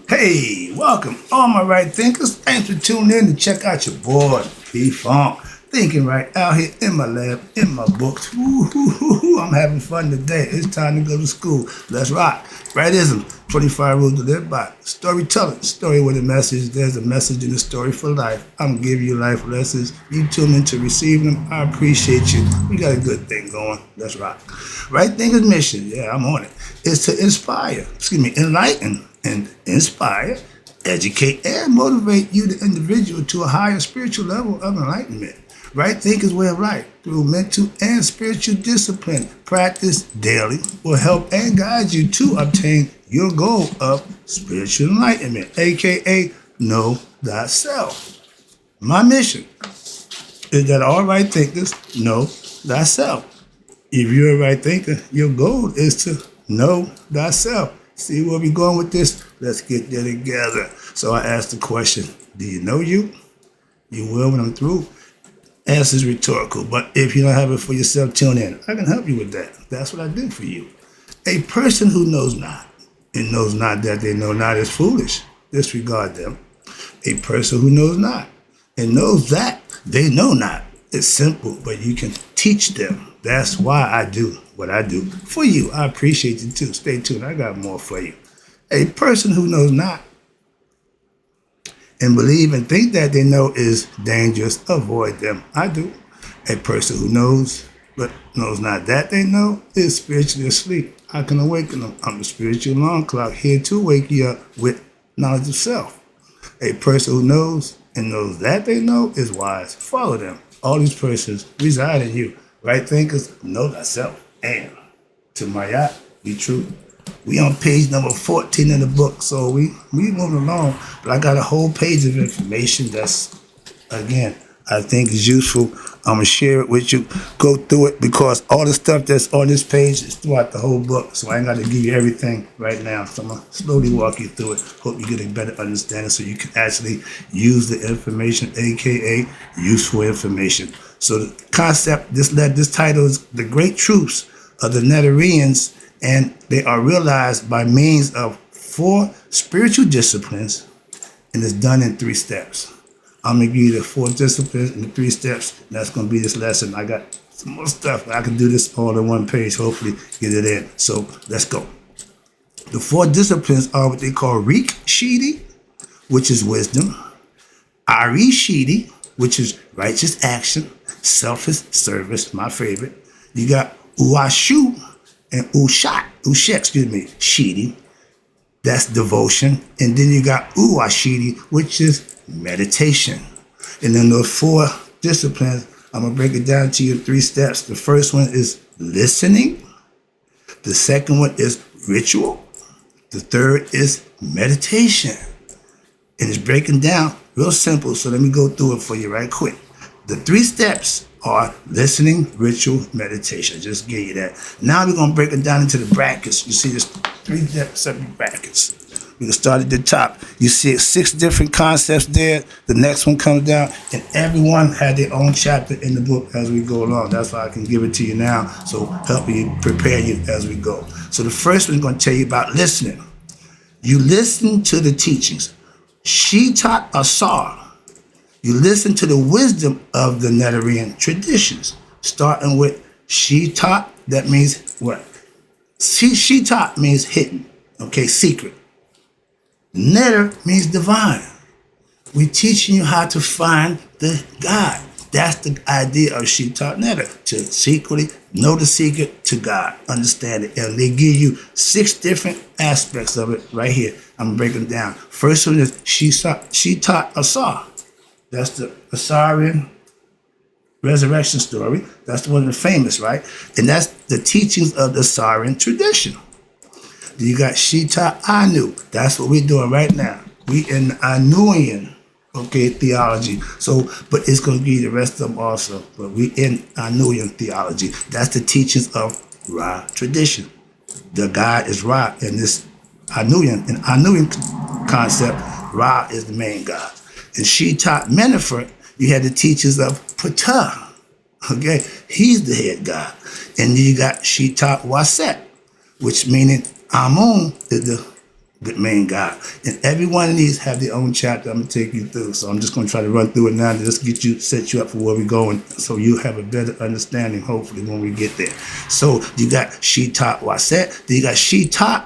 Hey, welcome, all my right thinkers. Thanks for tuning in to check out your boy, B-Funk. Thinking right out here in my lab, in my books. Woo-hoo-hoo-hoo. I'm having fun today. It's time to go to school. Let's rock. Rightism, 25 rules to live by. Storytelling, story with a message. There's a message in the story for life. I'm gonna give you life lessons. You tune in to receive them. I appreciate you. We got a good thing going. Let's rock. Right Thinkers mission, yeah, I'm on it, is to enlighten and inspire, educate, and motivate you, the individual, to a higher spiritual level of enlightenment. Right Thinkers Way of Life, through mental and spiritual discipline, practice daily, will help and guide you to obtain your goal of spiritual enlightenment, aka know thyself. My mission is that all right thinkers know thyself. If you're a right thinker, your goal is to know thyself. See where we're going with this? Let's get there together. So I asked the question, do you know you? You will when I'm through. Answer is rhetorical, but if you don't have it for yourself, tune in. I can help you with that. That's what I do for you. A person who knows not and knows not that they know not is foolish. Disregard them. A person who knows not and knows that they know not is simple, but you can teach them. That's why I do what I do for you. I appreciate you too. Stay tuned. I got more for you. A person who knows not and believe and think that they know is dangerous. Avoid them. I do. A person who knows but knows not that they know is spiritually asleep. I can awaken them. I'm the spiritual alarm clock here to wake you up with knowledge of self. A person who knows and knows that they know is wise. Follow them. All these persons reside in you. Right thinkers, know thyself. And to Mayat, be true. We on page number 14 in the book, so we moving along. But I got a whole page of information that's, again, I think is useful. I'm gonna share it with you. Go through it because all the stuff that's on this page is throughout the whole book. So I ain't got to give you everything right now. So I'm gonna slowly walk you through it. Hope you get a better understanding so you can actually use the information, aka useful information. So the concept, this title is The Great Truths of the Netarians, and they are realized by means of 4 spiritual disciplines, and it's done in 3 steps. I'm gonna give you the 4 disciplines and the 3 steps, and that's gonna be this lesson. I got some more stuff. I can do this all in one page, hopefully get it in. So let's go. The 4 disciplines are what they call WRIGHT, which is wisdom, Ari, which is righteous action, selfless service, my favorite. You got Uashu and Shidi, that's devotion. And then you got Uashidi, which is meditation. And then those 4 disciplines, I'm gonna break it down to you in 3 steps. The first one is listening. The second one is ritual. The third is meditation. And it's breaking down real simple, so let me go through it for you right quick. The 3 steps are listening, ritual, meditation. I just gave you that. Now we're going to break it down into the brackets. You see there's 3 separate brackets. We can start at the top. You see 6 different concepts there. The next one comes down, and everyone had their own chapter in the book as we go along. That's why I can give it to you now, so help you prepare you as we go. So the first one is going to tell you about listening. You listen to the teachings. Shitat Asar. You listen to the wisdom of the Netarian traditions, starting with Shitat. That means what? Shitat means hidden, okay, secret. Netter means divine. We're teaching you how to find the God. That's the idea of Shitat Netter, to secretly know the secret to God, understand it. And they give you 6 different aspects of it right here. I'm breaking down. First one is Shitat Asar. That's the Asarian resurrection story. That's the one that's famous, right? And that's the teachings of the Asarian tradition. Then you got Shita Anu. That's what we're doing right now. We in the Anuian, okay, theology. So, but it's going to be the rest of them also. But we in Anuian theology. That's the teachings of Ra tradition. The God is Ra in this Anuian. In Anuian concept, Ra is the main God. And she taught Mennefer, you had the teachers of Ptah. Okay, he's the head god. And you got she taught Waset, which meaning Amun is the the main God. And every one of these have their own chapter I'm going to take you through. So I'm just going to try to run through it now to just set you up for where we're going so you have a better understanding, hopefully, when we get there. So you got Shitat Waset, then you got Shitat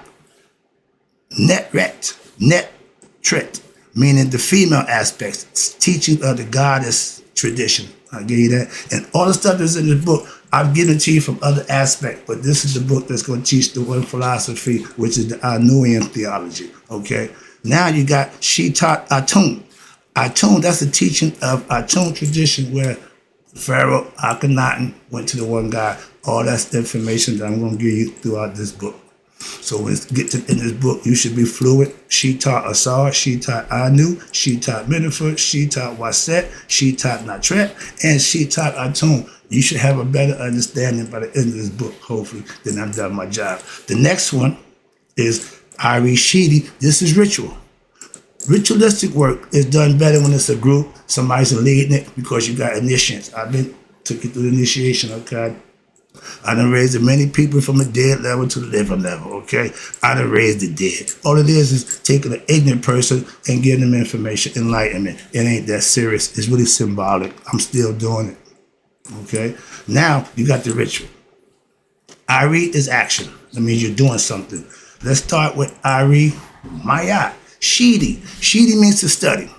Netret, meaning the female aspects, teaching of the goddess tradition. I'll give you that. And all the stuff that's in this book, I've given to you from other aspects, but this is the book that's going to teach the one philosophy, which is the Anuian theology, okay? Now you got Shitat Atun. Atun, that's the teaching of Atun tradition where Pharaoh Akhenaten went to the one God. All that's information that I'm going to give you throughout this book. So when it gets in this book, you should be fluent. Shitat Asar, Shitat Anu, Shitat Minifer, Shitat Waset, Shitat Natret, and Shitat Atun. You should have a better understanding by the end of this book, hopefully, then I've done my job. The next one is Ari Shidi. This is ritual. Ritualistic work is done better when it's a group, somebody's leading it because you got initiates. Took you through the initiation, okay? I done raised many people from the dead level to the living level, okay? I done raised the dead. All it is taking an ignorant person and giving them information, enlightenment. It ain't that serious. It's really symbolic. I'm still doing it, okay? Now, you got the ritual. Ari is action. That means you're doing something. Let's start with Ari Mayat. Shidi. Shidi means to study.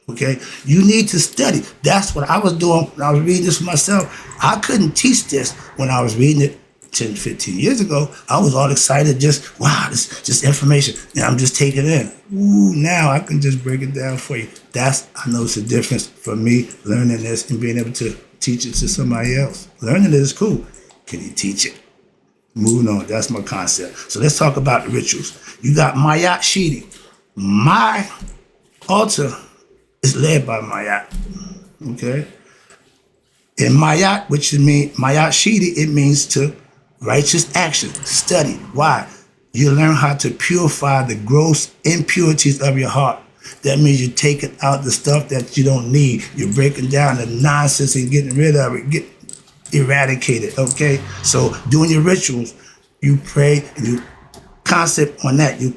Okay, you need to study. That's what I was doing when I was reading this for myself. I couldn't teach this when I was reading it 10, 15 years ago. I was all excited, just, wow, this just information. And I'm just taking it in. Ooh, now I can just break it down for you. I know it's a difference for me learning this and being able to teach it to somebody else. Learning it is cool. Can you teach it? Moving on, that's my concept. So let's talk about the rituals. You got Mayat Shidi. My altar is led by Mayat, okay? And Mayat, which means Mayat Shidi, it means to righteous action, study. Why? You learn how to purify the gross impurities of your heart. That means you're taking out the stuff that you don't need. You're breaking down the nonsense and getting rid of it, get eradicated, okay? So doing your rituals, you pray and you concept on that. You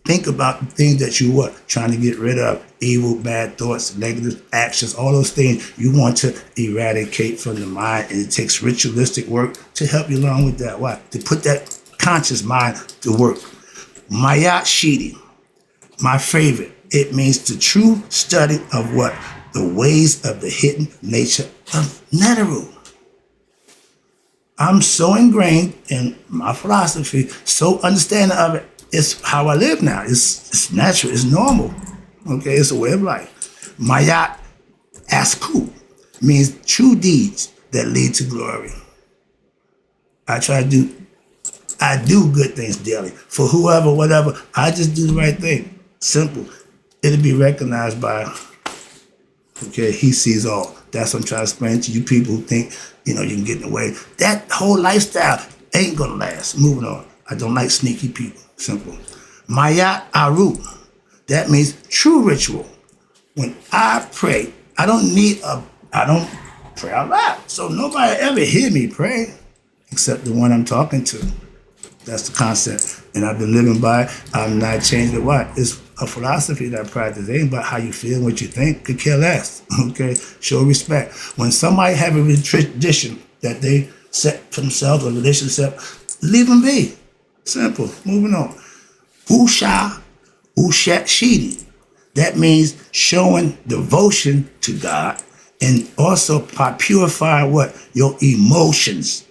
think about the things that you were trying to get rid of, evil, bad thoughts, negative actions, all those things you want to eradicate from the mind, and it takes ritualistic work to help you along with that. Why? To put that conscious mind to work. Mayat Shidi, my favorite, it means the true study of what? The ways of the hidden nature of Neteru. I'm so ingrained in my philosophy, so understanding of it. It's how I live now. It's natural. It's normal. Okay, it's a way of life. Mayat Asku means true deeds that lead to glory. I do good things daily. For whoever, whatever, I just do the right thing. Simple. It'll be recognized by, okay, he sees all. That's what I'm trying to explain to you people who think, you can get in the way. That whole lifestyle ain't gonna last. Moving on. I don't like sneaky people. Simple. Mayat Aru. That means true ritual. When I pray, I don't pray out loud. So nobody ever hear me pray except the one I'm talking to. That's the concept. And I've been living by it. I'm not changing it. Why? It's a philosophy that I practice. It ain't about how you feel, what you think. Could care less. Okay? Show respect. When somebody have a tradition that they set for themselves or relationship, leave them be. Simple. Moving on. Usha Ushat Shidi. That means showing devotion to God and also by purifying what? Your emotions.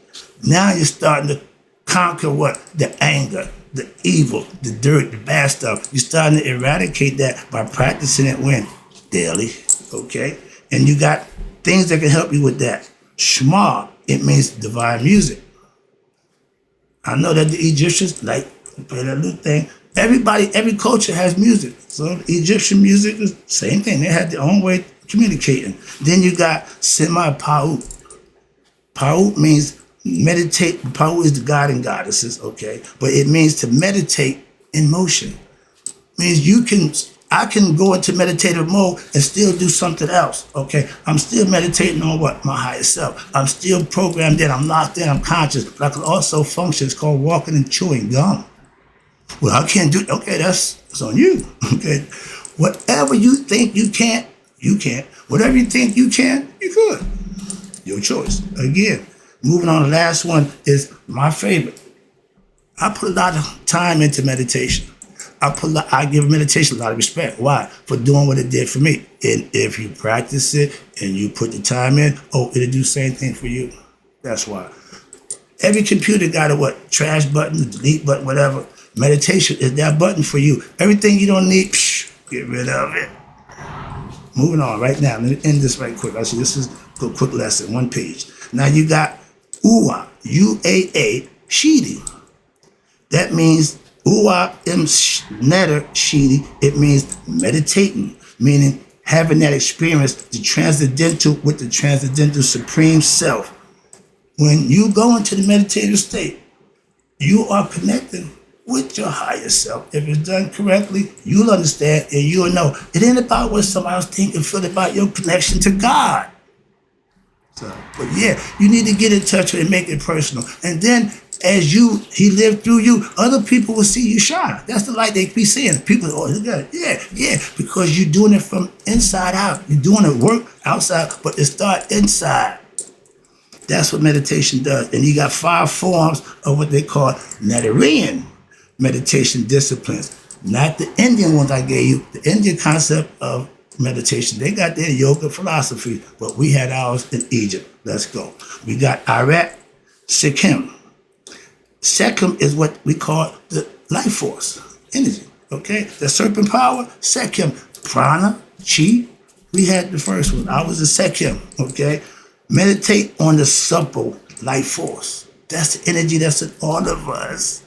Now you're starting to conquer what? The anger, the evil, the dirt, the bad stuff. You're starting to eradicate that by practicing it when? Daily. Okay? And you got things that can help you with that. Shema, it means divine music. I know that the Egyptians play that little thing. Every culture has music. So Egyptian music is the same thing. They had their own way of communicating. Then you got semi-Pa'ut. Pa'ut means meditate. Pa'ut is the god and goddesses, okay? But it means to meditate in motion. It means I can go into meditative mode and still do something else, okay? I'm still meditating on what? My higher self. I'm still programmed in. I'm locked in. I'm conscious. But I can also function. It's called walking and chewing gum. Well, I can't do it. Okay, that's on you. Okay. Whatever you think you can't, you can't. Whatever you think you can, you could. Your choice. Again, moving on, the last one is my favorite. I put a lot of time into meditation. I give meditation a lot of respect. Why? For doing what it did for me. And if you practice it and you put the time in, it'll do the same thing for you. That's why. Every computer got a what? Trash button, the delete button, whatever. Meditation is that button for you. Everything you don't need, get rid of it. Moving on right now. Let me end this right quick. Actually, this is a quick lesson, one page. Now you got UAA, UAA, Shidi. That means Uwa im netter Shidi. It means meditating, meaning having that experience, the transcendental with the transcendental supreme self. When you go into the meditative state, you are connecting with your higher self. If it's done correctly, you'll understand and you'll know. It ain't about what somebody else think and feel about your connection to God. So, but yeah, you need to get in touch with it and make it personal. And then as he lived through you, other people will see you shine. That's the light they be seeing. People, look at it. Yeah, because you're doing it from inside out. You're doing it work outside, but it start inside. That's what meditation does. And you got 5 forms of what they call Netarian meditation disciplines. Not the Indian ones I gave you. The Indian concept of meditation. They got their yoga philosophy, but we had ours in Egypt. Let's go. We got Iraq, Sikkim. Sekhem is what we call the life force, energy, okay? The serpent power, Sekhem. Prana, Chi, we had the first one. I was a Sekhem, okay? Meditate on the supple life force. That's the energy that's in all of us.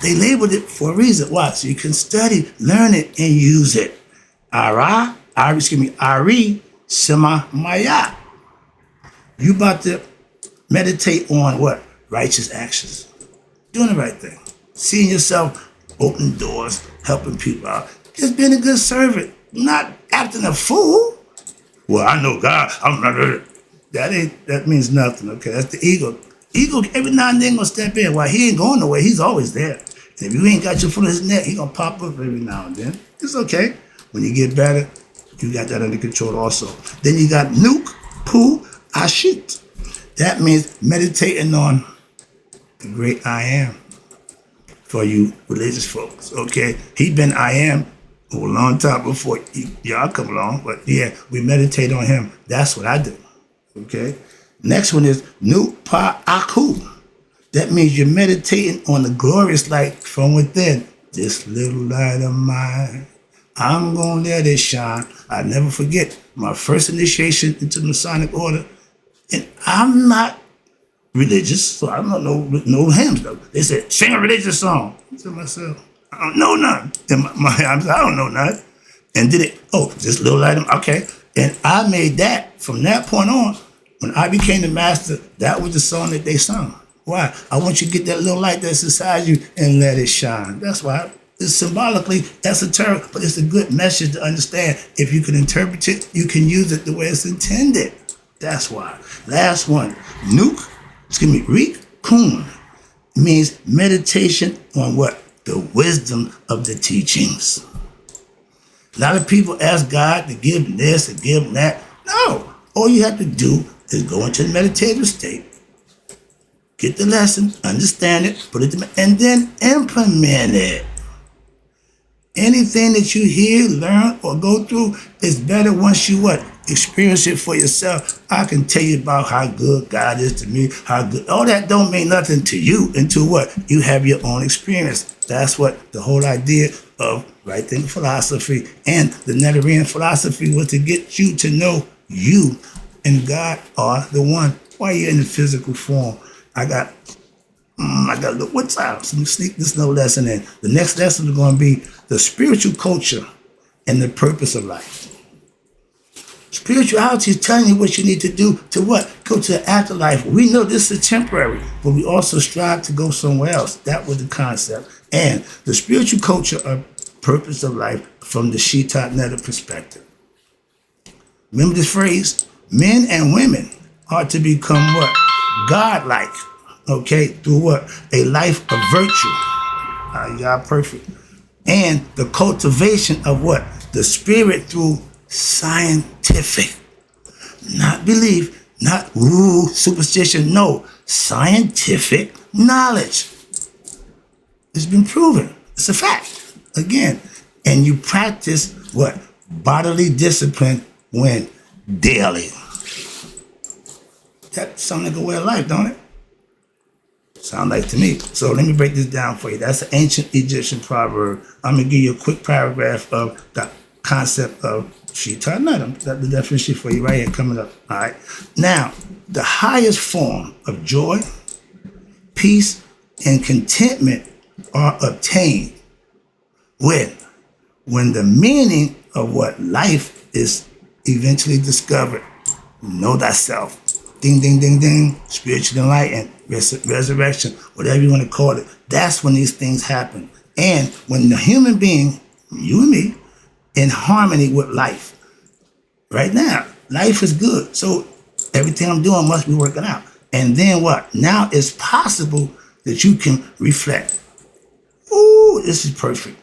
They labeled it for a reason. Why? So you can study, learn it, and use it. Ari, Sema Maya. You about to meditate on what? Righteous actions. Doing the right thing. Seeing yourself opening doors, helping people out. Just being a good servant. Not acting a fool. Well, I know God. I'm not. That means nothing, okay? That's the ego. Ego every now and then gonna step in. Why? He ain't going nowhere. He's always there. And if you ain't got your foot on his neck, he gonna pop up every now and then. It's okay. When you get better, you got that under control also. Then you got Nuke, Pu, Ashit. That means meditating on the great I am for you religious folks, okay? He been I am a long time before y'all come along, but yeah, we meditate on him. That's what I do, okay? Next one is Nu Pa Aku. That means you're meditating on the glorious light from within. This little light of mine, I'm gonna let it shine. I never forget my first initiation into the Masonic order, and I'm not religious, so I don't know no hymns though. They said, sing a religious song. I said to myself, I don't know none. And I don't know none. And did it, this little item, okay. And I made that, from that point on, when I became the master, that was the song that they sung. Why? I want you to get that little light that's inside you and let it shine. That's why. It's symbolically esoteric, but it's a good message to understand. If you can interpret it, you can use it the way it's intended. That's why. Last one, Rik Kun means meditation on what? The wisdom of the teachings. A lot of people ask God to give them this and give them that. No. All you have to do is go into the meditative state, get the lesson, understand it, put it to, and then implement it. Anything that you hear, learn, or go through is better once you what? Experience it for yourself. I can tell you about how good God is to me, how good. All that don't mean nothing to you until what? You have your own experience. That's what the whole idea of right thinking philosophy and the Netarian philosophy was, to get you to know you and God are the one. Why you're in the physical form. I got to look what time. So let me sneak this little lesson in. The next lesson is going to be the spiritual culture and the purpose of life. Spirituality is telling you what you need to do to what? Go to the afterlife. We know this is temporary, but we also strive to go somewhere else. That was the concept. And the spiritual culture or purpose of life from the Shita Netta perspective. Remember this phrase? Men and women are to become what? God-like. Okay, through what? A life of virtue. You are perfect. And the cultivation of what? The spirit through scientific. Not belief, not superstition. No, scientific knowledge. It's been proven. It's a fact. Again. And you practice what? Bodily discipline when? Daily. That sounds like a way of life, don't it? Sound like to me. So let me break this down for you. That's an ancient Egyptian proverb. I'm going to give you a quick paragraph of the concept of Shita Nada. That's the definition for you right here coming up. All right. Now, the highest form of joy, peace, and contentment are obtained when the meaning of what life is eventually discovered. Know thyself. Ding, ding, ding, ding. Spiritual enlightenment, resurrection, whatever you want to call it. That's when these things happen. And when the human being, you and me, in harmony with life. Right now, life is good. So everything I'm doing must be working out. And then what? Now it's possible that you can reflect. Ooh, this is perfect.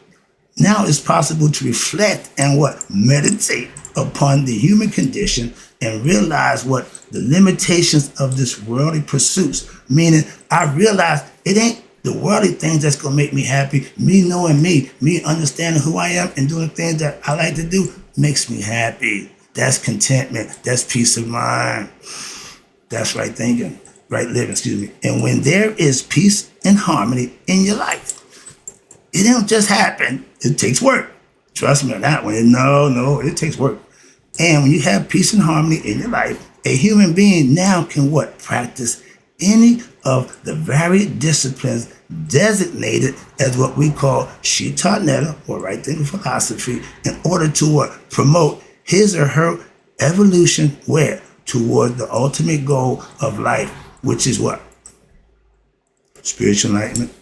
Now it's possible to reflect and what? Meditate upon the human condition and realize what? The limitations of this worldly pursuits. Meaning, I realize it ain't the worldly things that's going to make me happy. Me knowing me understanding who I am and doing things that I like to do makes me happy. That's contentment. That's peace of mind. That's right thinking, right living, excuse me. And when there is peace and harmony in your life, it don't just happen. It takes work. Trust me on that one. No, it takes work. And when you have peace and harmony in your life, a human being now can what? Practice any of the varied disciplines designated as what we call Shita Neda, or right thinking philosophy, in order to what? Promote his or her evolution where? Toward the ultimate goal of life, which is what? Spiritual enlightenment.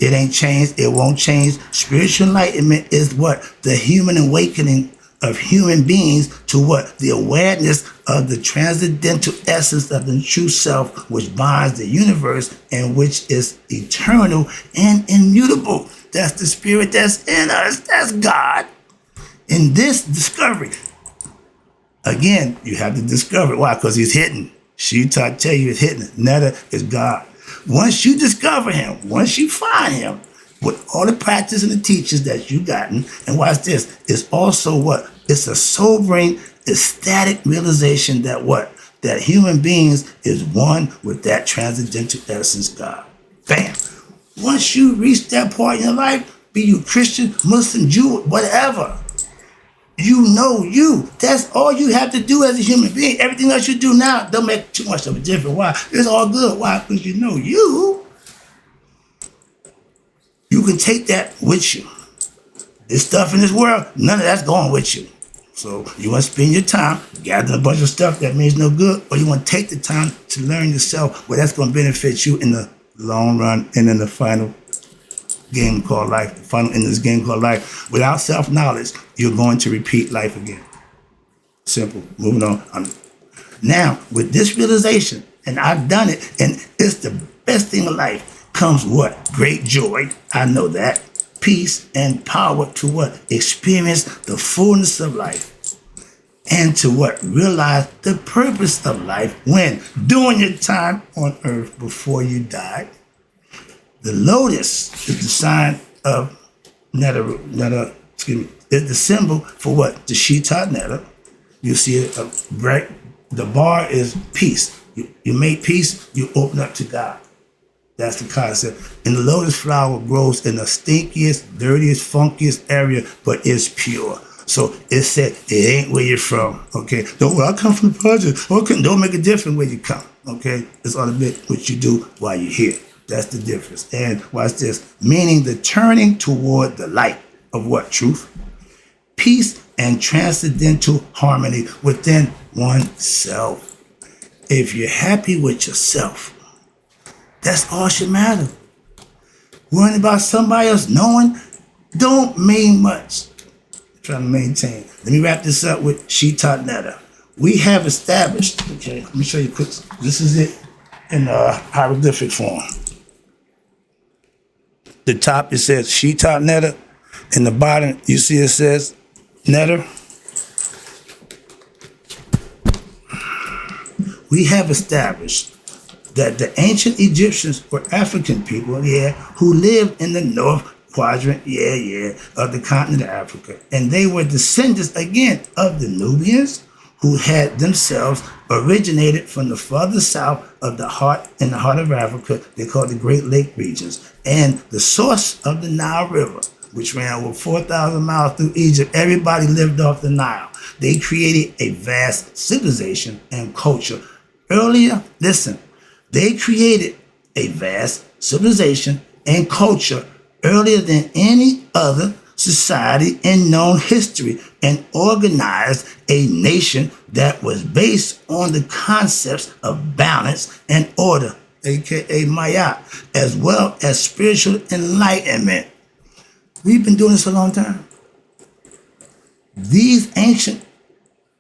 It ain't changed. It won't change. Spiritual enlightenment is what? The human awakening of human beings to what? The awareness of the transcendental essence of the true self, which binds the universe and which is eternal and immutable. That's the spirit that's in us. That's God. In this discovery, again, you have to discover it. Why? Because he's hidden. Shita tell you it's hidden. Neda is God. Once you discover him, once you find him, with all the practice and the teachings that you've gotten, and watch this, it's also what? It's a sobering, ecstatic realization that what? That human beings is one with that transcendental essence, God. Bam. Once you reach that part in your life, be you Christian, Muslim, Jew, whatever, you know you. That's all you have to do as a human being. Everything else you do now don't make too much of a difference. Why? It's all good. Why? Because you know you. You can take that with you. This stuff in this world, none of that's going with you. So you want to spend your time gathering a bunch of stuff that means no good, or you want to take the time to learn yourself where that's going to benefit you in the long run and in the final game called life, the final in this game called life. Without self-knowledge, you're going to repeat life again. Simple. Moving on. Now, with this realization, and I've done it, and it's the best thing in life, comes what? Great joy. I know that. Peace and power to what? Experience the fullness of life. And to what? Realize the purpose of life when? During your time on earth before you die. The lotus is the sign of Neda, is the symbol for what? The Shita Neda. You see it, right? The bar is peace. You make peace, you open up to God. That's the concept. And the lotus flower grows in the stinkiest, dirtiest, funkiest area, but it's pure. So it said, it ain't where you're from, okay? I come from the project. Okay, don't make a difference where you come, okay? It's all a bit what you do while you're here. That's the difference. And watch this. Meaning the turning toward the light of what? Truth, peace, and transcendental harmony within oneself. If you're happy with yourself, that's all should matter. Worrying about somebody else knowing don't mean much. I'm trying to maintain. Let me wrap this up with Shita Neda. We have established, okay, let me show you quick. This is it in hieroglyphic form. The top, it says she-top netter. In the bottom, you see it says netter. We have established that the ancient Egyptians were African people, who lived in the north quadrant, of the continent of Africa. And they were descendants, again, of the Nubians, who had themselves originated from the further south of the heart of Africa. They called the Great Lake regions. And the source of the Nile River, which ran over 4,000 miles through Egypt, everybody lived off the Nile. They created a vast civilization and culture. Earlier, listen, they created a vast civilization and culture earlier than any other society in known history, and organized a nation that was based on the concepts of balance and order, aka Maya, as well as spiritual enlightenment. We've been doing this a long time. These ancient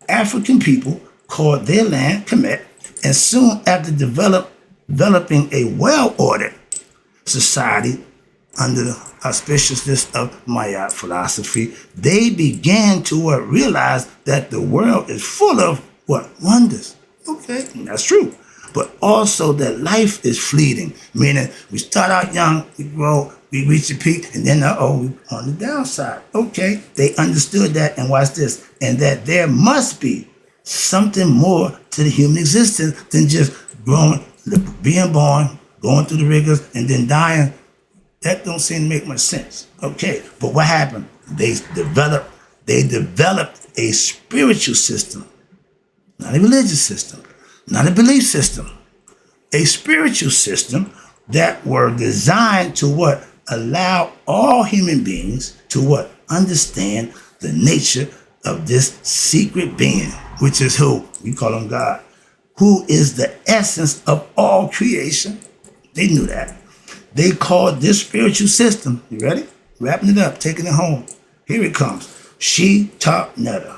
African people called their land Kemet, and soon after developing a well-ordered society under the auspiciousness of Maya philosophy, they began to realize that the world is full of wonders. Okay, and that's true. But also that life is fleeting, meaning we start out young, we grow, we reach a peak, and then we're on the downside. Okay, they understood that, and watch this, and that there must be something more to the human existence than just growing, being born, going through the rigors, and then dying. That don't seem to make much sense. Okay, but what happened? They developed a spiritual system, not a religious system, not a belief system, a spiritual system that were designed to allow all human beings to understand the nature of this secret being, which is who? We call him God, who is the essence of all creation. They knew that. They called this spiritual system, you ready? Wrapping it up, taking it home. Here it comes. She-top netter.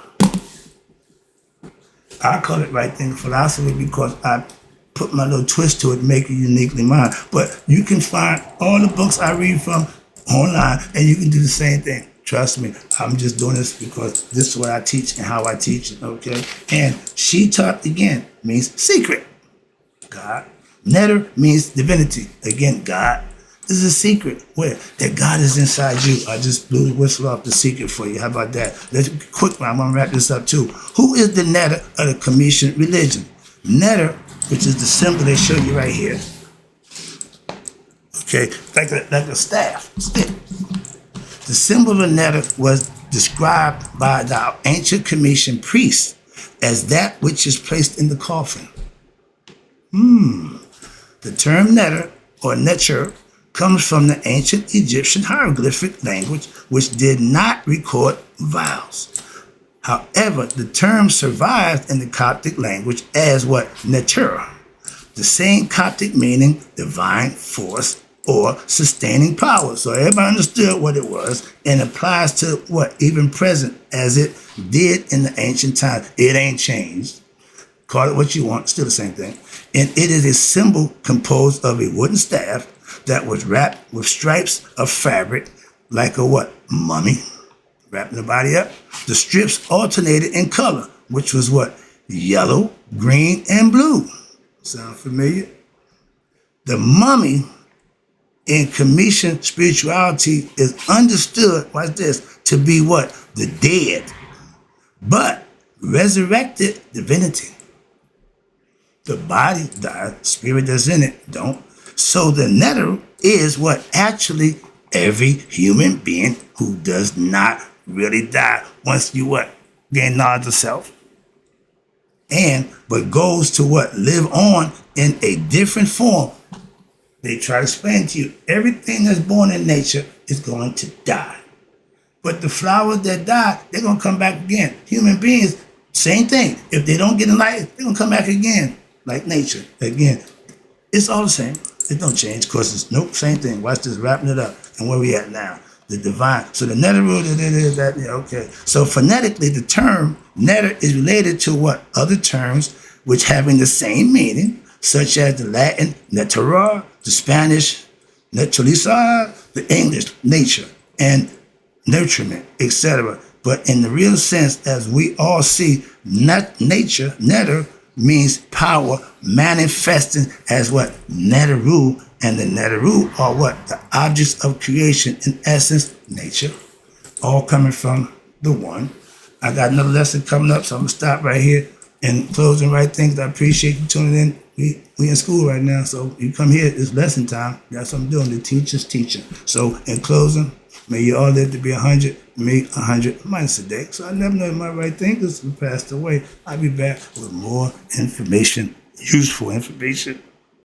I call it right thing philosophy because I put my little twist to it to make it uniquely mine. But you can find all the books I read from online, and you can do the same thing. Trust me, I'm just doing this because this is what I teach and how I teach it, okay? And she-top, again, means secret. God. Netter means divinity. Again, God. This is a secret. Where? That God is inside you. I just blew the whistle off the secret for you. How about that? Let's quick. I'm going to wrap this up too. Who is the netter of the Commission religion? Netter, which is the symbol they show you right here. Okay, like a staff, stick. The symbol of a netter was described by the ancient Commission priests as that which is placed in the coffin. The term netter or netcher comes from the ancient Egyptian hieroglyphic language, which did not record vowels. However, the term survives in the Coptic language as netter, the same Coptic meaning divine force or sustaining power. So everybody understood what it was and applies to even present as it did in the ancient times. It ain't changed. Call it what you want, still the same thing. And it is a symbol composed of a wooden staff that was wrapped with stripes of fabric, like a mummy, wrapping the body up. The strips alternated in color, which was yellow, green, and blue. Sound familiar? The mummy in Commission spirituality is understood, watch this, to be the dead, but resurrected divinity. The body dies, spirit that's in it don't. So the netter is actually every human being who does not really die once you gain knowledge of self. But goes to live on in a different form. They try to explain to you everything that's born in nature is going to die. But the flowers that die, they're going to come back again. Human beings, same thing. If they don't get enlightened, they're going to come back again. Like nature. Again, it's all the same. It don't change. Of course, it's same thing. Watch this, wrapping it up. And where we at now? The divine. So the netter root, okay. So phonetically, the term netter is related to other terms which having the same meaning, such as the Latin nettera, the Spanish naturalizar, the English, nature, and nurturement, etc. But in the real sense, as we all see, nature, netter, means power manifesting as what? Neteru. And the neteru are what? The objects of creation, in essence, nature, all coming from the one. I got another lesson coming up, so I'm going to stop right here. In closing, right things, I appreciate you tuning in. We in school right now, so you come here, it's lesson time. That's what I'm doing. The teacher's teaching. So in closing, may you all live to be 100, me 100 minus a day. So I never know my right thing because we passed away. I'll be back with more information, useful information.